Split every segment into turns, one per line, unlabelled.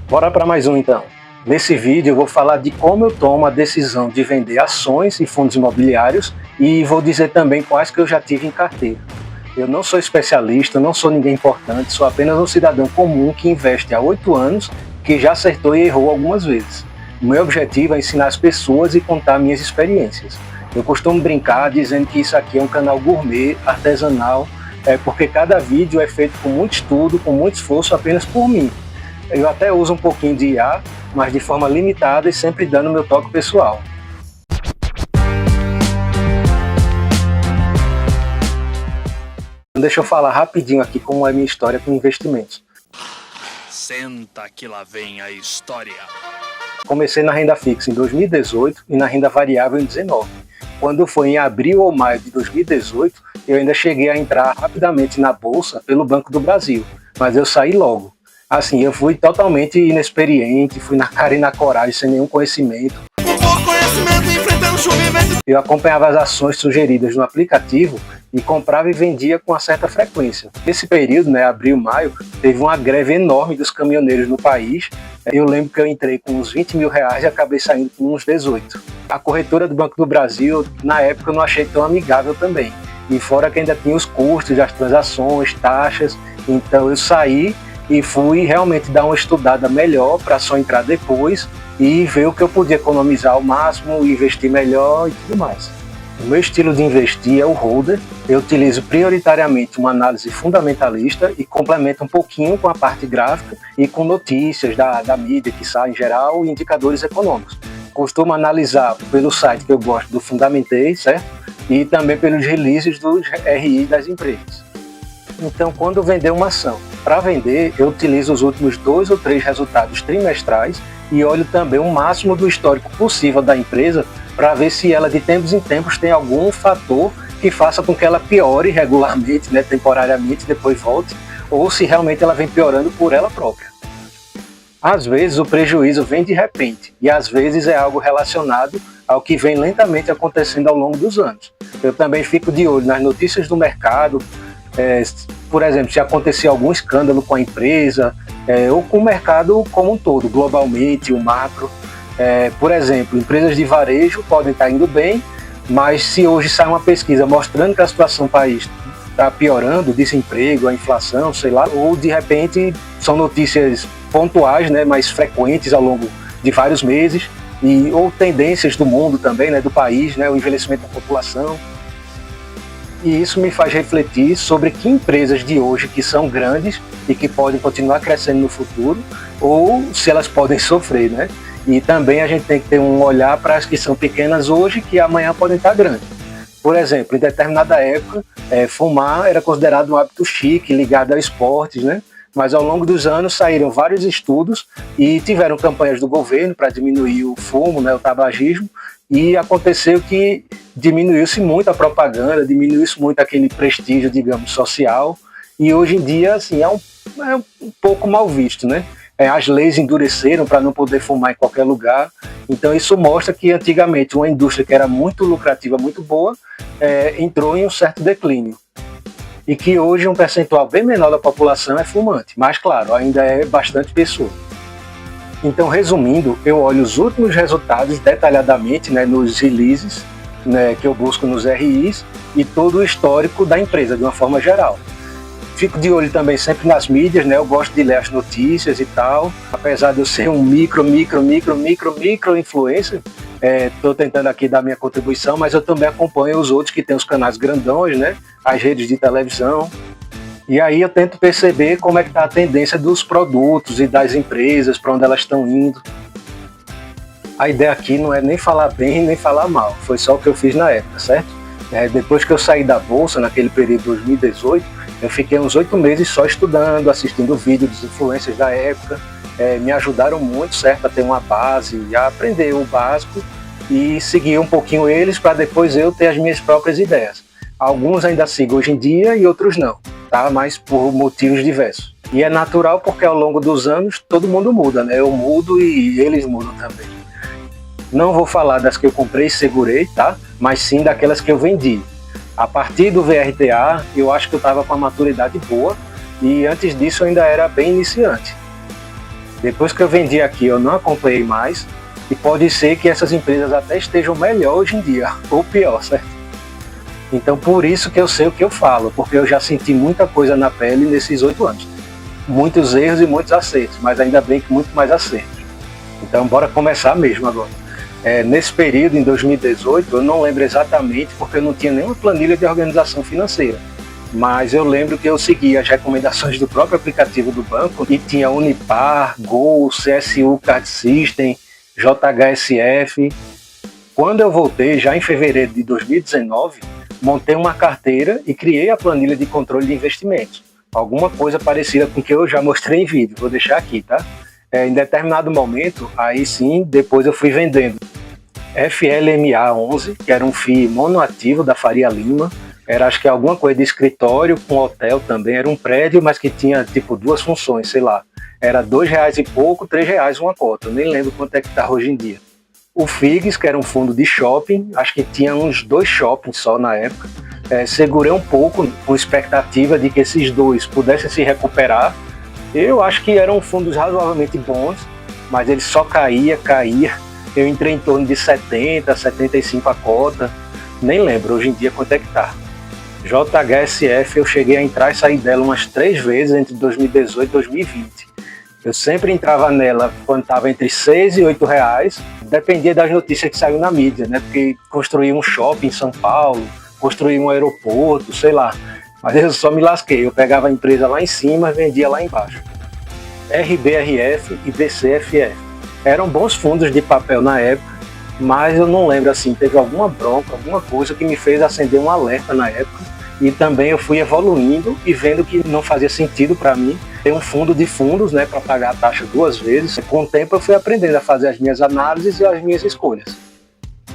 Bora para mais um então. Nesse vídeo eu vou falar de como eu tomo a decisão de vender ações e fundos imobiliários e vou dizer também quais que eu já tive em carteira. Eu não sou especialista, não sou ninguém importante, sou apenas um cidadão comum que investe há 8 anos, que já acertou e errou algumas vezes. O meu objetivo é ensinar as pessoas e contar minhas experiências. Eu costumo brincar dizendo que isso aqui é um canal gourmet, artesanal, porque cada vídeo é feito com muito estudo, com muito esforço apenas por mim. Eu até uso um pouquinho de IA, mas de forma limitada e sempre dando meu toque pessoal. Deixa eu falar rapidinho aqui como é a minha história com investimentos.
Senta que lá vem a história.
Comecei na renda fixa em 2018 e na renda variável em 2019. Quando foi em abril ou maio de 2018, eu ainda cheguei a entrar rapidamente na bolsa pelo Banco do Brasil, mas eu saí logo. Assim, eu fui totalmente inexperiente, fui na cara e na coragem, sem nenhum conhecimento. Eu acompanhava as ações sugeridas no aplicativo e comprava e vendia com uma certa frequência. Nesse período, abril, maio, teve uma greve enorme dos caminhoneiros no país. Eu lembro que eu entrei com uns 20 mil reais e acabei saindo com uns 18. A corretora do Banco do Brasil, na época, eu não achei tão amigável também. E fora que ainda tinha os custos das transações, taxas. Então eu saí e fui realmente dar uma estudada melhor para só entrar depois e ver o que eu podia economizar ao máximo, investir melhor e tudo mais. O meu estilo de investir é o holder. Eu utilizo prioritariamente uma análise fundamentalista e complemento um pouquinho com a parte gráfica e com notícias da mídia que sai em geral e indicadores econômicos. Costumo analisar pelo site que eu gosto do Fundamentei, certo? E também pelos releases dos RI das empresas. Então, quando vender uma ação, para vender, eu utilizo os últimos 2 ou 3 resultados trimestrais e olho também o máximo do histórico possível da empresa para ver se ela de tempos em tempos tem algum fator que faça com que ela piore regularmente, temporariamente, depois volte, ou se realmente ela vem piorando por ela própria. Às vezes o prejuízo vem de repente e às vezes é algo relacionado ao que vem lentamente acontecendo ao longo dos anos. Eu também fico de olho nas notícias do mercado, por exemplo, se acontecer algum escândalo com a empresa ou com o mercado como um todo, globalmente, o macro. Por exemplo, empresas de varejo podem estar indo bem, mas se hoje sai uma pesquisa mostrando que a situação do país está piorando, o desemprego, a inflação, sei lá, ou de repente são notícias pontuais, mais frequentes ao longo de vários meses, ou tendências do mundo também, do país, o envelhecimento da população. E isso me faz refletir sobre que empresas de hoje que são grandes e que podem continuar crescendo no futuro, ou se elas podem sofrer, E também a gente tem que ter um olhar para as que são pequenas hoje, que amanhã podem estar grandes. Por exemplo, em determinada época, fumar era considerado um hábito chique, ligado a esportes, Mas ao longo dos anos saíram vários estudos e tiveram campanhas do governo para diminuir o fumo, o tabagismo, e aconteceu que diminuiu-se muito a propaganda, diminuiu-se muito aquele prestígio, digamos, social, e hoje em dia, assim, é um pouco mal visto, As leis endureceram para não poder fumar em qualquer lugar, então isso mostra que antigamente uma indústria que era muito lucrativa, muito boa, entrou em um certo declínio. E que hoje um percentual bem menor da população é fumante, mas claro, ainda é bastante pessoa. Então, resumindo, eu olho os últimos resultados detalhadamente nos releases, que eu busco nos RIs, e todo o histórico da empresa, de uma forma geral. Fico de olho também sempre nas mídias, eu gosto de ler as notícias e tal, apesar de eu ser um micro influencer, estou tentando aqui dar minha contribuição, mas eu também acompanho os outros que têm os canais grandões, as redes de televisão, e aí eu tento perceber como é que está a tendência dos produtos e das empresas, para onde elas estão indo. A ideia aqui não é nem falar bem, nem falar mal, foi só o que eu fiz na época, certo? Depois que eu saí da bolsa, naquele período de 2018, eu fiquei uns 8 meses só estudando, assistindo vídeos dos influencers da época, me ajudaram muito, certo, a ter uma base, a aprender o básico e seguir um pouquinho eles para depois eu ter as minhas próprias ideias. Alguns ainda sigo hoje em dia e outros não, mas por motivos diversos. E é natural porque ao longo dos anos todo mundo muda, Eu mudo e eles mudam também. Não vou falar das que eu comprei e segurei, mas sim daquelas que eu vendi. A partir do VRTA, eu acho que eu estava com a maturidade boa e antes disso eu ainda era bem iniciante. Depois que eu vendi aqui, eu não acompanhei mais, e pode ser que essas empresas até estejam melhor hoje em dia, ou pior, certo? Então por isso que eu sei o que eu falo, porque eu já senti muita coisa na pele nesses 8 anos. Muitos erros e muitos acertos, mas ainda bem que muito mais acertos. Então bora começar mesmo agora. Nesse período, em 2018, eu não lembro exatamente, porque eu não tinha nenhuma planilha de organização financeira. Mas eu lembro que eu seguia as recomendações do próprio aplicativo do banco, e tinha Unipar, Gol, CSU Card System, JHSF. Quando eu voltei, já em fevereiro de 2019, montei uma carteira e criei a planilha de controle de investimentos. Alguma coisa parecida com o que eu já mostrei em vídeo, vou deixar aqui, tá? Em determinado momento, aí sim, depois eu fui vendendo FLMA 11, que era um FII monoativo da Faria Lima, era acho que alguma coisa de escritório com hotel também, era um prédio, mas que tinha tipo 2 funções, sei lá, era R$2 e pouco, R$3 uma cota, eu nem lembro quanto é que está hoje em dia. O FIGS, que era um fundo de shopping, acho que tinha uns 2 shoppings só na época, segurei um pouco com expectativa de que esses 2 pudessem se recuperar. Eu acho que eram fundos razoavelmente bons, mas ele só caía. Eu entrei em torno de 70, 75 a cota, nem lembro hoje em dia quanto é que tá. JHSF eu cheguei a entrar e sair dela umas 3 vezes entre 2018 e 2020. Eu sempre entrava nela quando estava entre 6 e 8 reais, dependia das notícias que saíram na mídia, né? Porque construía um shopping em São Paulo, construía um aeroporto, sei lá. Mas eu só me lasquei, eu pegava a empresa lá em cima e vendia lá embaixo. RBRF e BCFF. Eram bons fundos de papel na época, mas eu não lembro assim, teve alguma bronca, alguma coisa que me fez acender um alerta na época. E também eu fui evoluindo e vendo que não fazia sentido para mim ter um fundo de fundos, né, para pagar a taxa 2 vezes. Com o tempo eu fui aprendendo a fazer as minhas análises e as minhas escolhas.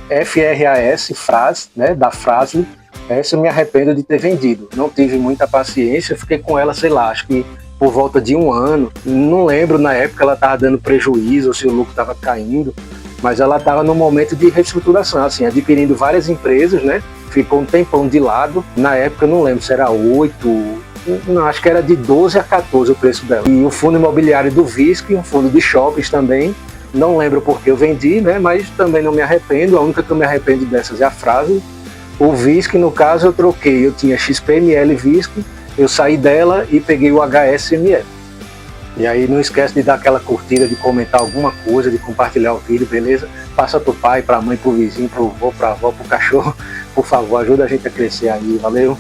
FRAS, FRAS, né, da Frasle, essa eu me arrependo de ter vendido. Não tive muita paciência, fiquei com ela, sei lá, acho que por volta de 1 ano. Não lembro na época ela estava dando prejuízo ou se o lucro estava caindo, mas ela estava no momento de reestruturação, assim, adquirindo várias empresas, né? Ficou um tempão de lado. Na época eu não lembro se era 8, não, acho que era de 12 a 14 o preço dela. E o fundo imobiliário do VISC, um fundo de shoppings também, não lembro porque eu vendi, né? Mas também não me arrependo, a única que eu me arrependo dessas é a Frasle. O VISC, no caso, eu troquei, eu tinha XPML VISC, eu saí dela e peguei o HSML. E aí não esquece de dar aquela curtida, de comentar alguma coisa, de compartilhar o vídeo, beleza? Passa pro pai, pra mãe, pro vizinho, pro vô, pra avó, pro cachorro. Por favor, ajuda a gente a crescer aí, valeu?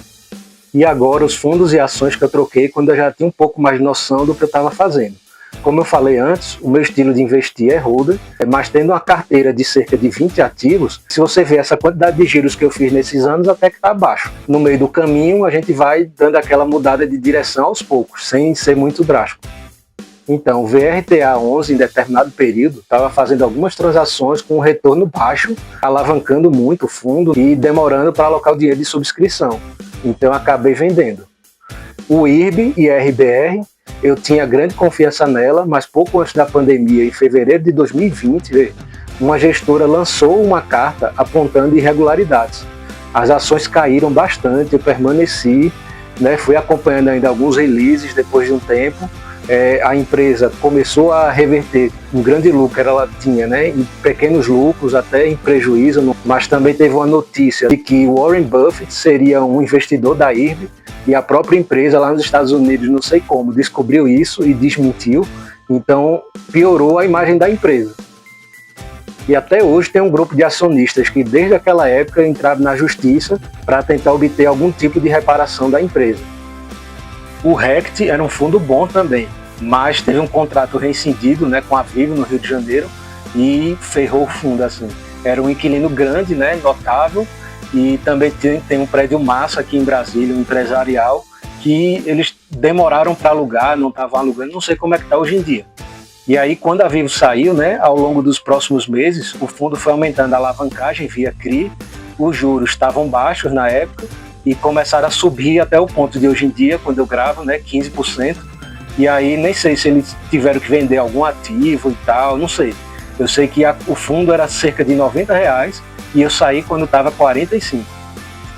E agora os fundos e ações que eu troquei quando eu já tinha um pouco mais de noção do que eu estava fazendo. Como eu falei antes, o meu estilo de investir é holder, mas tendo uma carteira de cerca de 20 ativos, se você ver essa quantidade de giros que eu fiz nesses anos, até que está baixo. No meio do caminho, a gente vai dando aquela mudada de direção aos poucos, sem ser muito drástico. Então, o VRTA 11, em determinado período, estava fazendo algumas transações com um retorno baixo, alavancando muito o fundo e demorando para alocar o dinheiro de subscrição. Então, eu acabei vendendo. O IRB e a RBR, eu tinha grande confiança nela, mas pouco antes da pandemia, em fevereiro de 2020, uma gestora lançou uma carta apontando irregularidades. As ações caíram bastante, eu permaneci, né, fui acompanhando ainda alguns releases depois de um tempo. A empresa começou a reverter um grande lucro, ela tinha, né, em pequenos lucros, até em prejuízo, mas também teve uma notícia de que Warren Buffett seria um investidor da IRB, e a própria empresa lá nos Estados Unidos, não sei como, descobriu isso e desmentiu, então piorou a imagem da empresa. E até hoje tem um grupo de acionistas que desde aquela época entraram na justiça para tentar obter algum tipo de reparação da empresa. O RECT era um fundo bom também, mas teve um contrato rescindido, né, com a Vivo no Rio de Janeiro e ferrou o fundo assim. Era um inquilino grande, né, notável, e também tem um prédio massa aqui em Brasília, um empresarial, que eles demoraram para alugar, não estavam alugando, não sei como é que está hoje em dia. E aí quando a Vivo saiu, né, ao longo dos próximos meses, o fundo foi aumentando a alavancagem via CRI, os juros estavam baixos na época e começaram a subir até o ponto de hoje em dia, quando eu gravo, né, 15%, e aí nem sei se eles tiveram que vender algum ativo e tal, não sei. Eu sei que o fundo era cerca de R$90 e eu saí quando estava 45.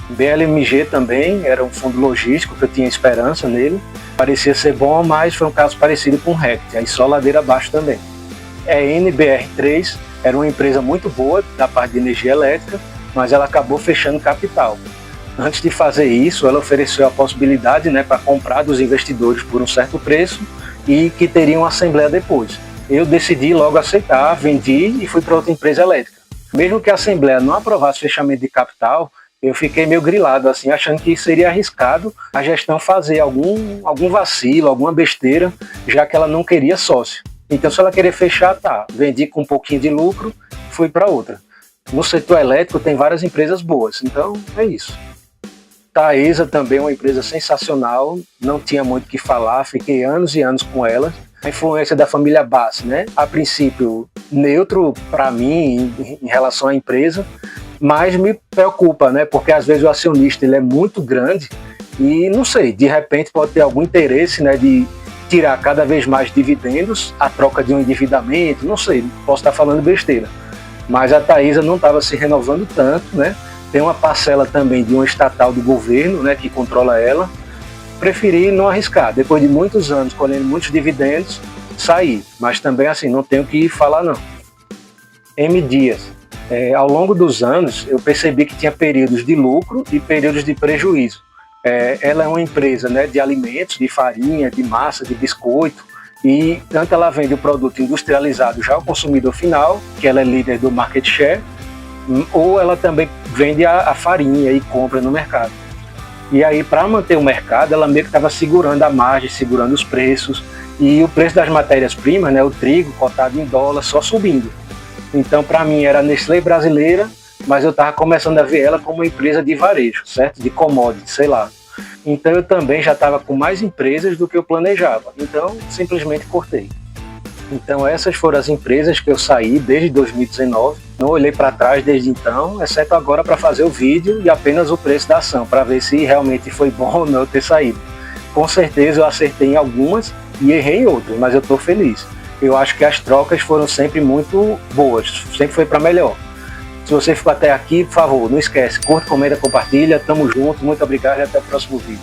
BLMG também era um fundo logístico que eu tinha esperança nele. Parecia ser bom, mas foi um caso parecido com o Rect, aí só ladeira abaixo também. NBR3 era uma empresa muito boa da parte de energia elétrica, mas ela acabou fechando capital. Antes de fazer isso, ela ofereceu a possibilidade, né, para comprar dos investidores por um certo preço e que teria uma assembleia depois. Eu decidi logo aceitar, vendi e fui para outra empresa elétrica. Mesmo que a assembleia não aprovasse o fechamento de capital, eu fiquei meio grilado, assim, achando que seria arriscado a gestão fazer algum vacilo, alguma besteira, já que ela não queria sócio. Então, se ela querer fechar, tá, vendi com um pouquinho de lucro, fui para outra. No setor elétrico tem várias empresas boas, então é isso. Taesa também é uma empresa sensacional, não tinha muito o que falar, fiquei anos e anos com ela. A influência da família Bassi, né? A princípio neutro para mim em relação à empresa, mas me preocupa, né? Porque às vezes o acionista ele é muito grande e não sei, de repente pode ter algum interesse, né, de tirar cada vez mais dividendos a troca de um endividamento, não sei, posso estar falando besteira. Mas a Taesa não estava se renovando tanto, né? Tem uma parcela também de uma estatal do governo, né, que controla ela. Preferi não arriscar. Depois de muitos anos colhendo muitos dividendos, sair. Mas também assim, não tenho o que falar não. M. Dias. Ao longo dos anos, eu percebi que tinha períodos de lucro e períodos de prejuízo. Ela é uma empresa, né, de alimentos, de farinha, de massa, de biscoito. E tanto ela vende o produto industrializado já ao consumidor final, que ela é líder do market share, ou ela também vende a farinha e compra no mercado. E aí, para manter o mercado, ela meio que estava segurando a margem, segurando os preços, e o preço das matérias-primas, né, o trigo cotado em dólar, só subindo. Então, para mim, era a Nestlé brasileira, mas eu estava começando a ver ela como uma empresa de varejo, certo? De commodity, sei lá. Então, eu também já estava com mais empresas do que eu planejava. Então, simplesmente cortei. Então, essas foram as empresas que eu saí desde 2019. Não olhei para trás desde então, exceto agora para fazer o vídeo e apenas o preço da ação, para ver se realmente foi bom ou não ter saído. Com certeza eu acertei em algumas e errei em outras, mas eu estou feliz. Eu acho que as trocas foram sempre muito boas, sempre foi para melhor. Se você ficou até aqui, por favor, não esquece, curta, comenta, compartilha, tamo junto, muito obrigado e até o próximo vídeo.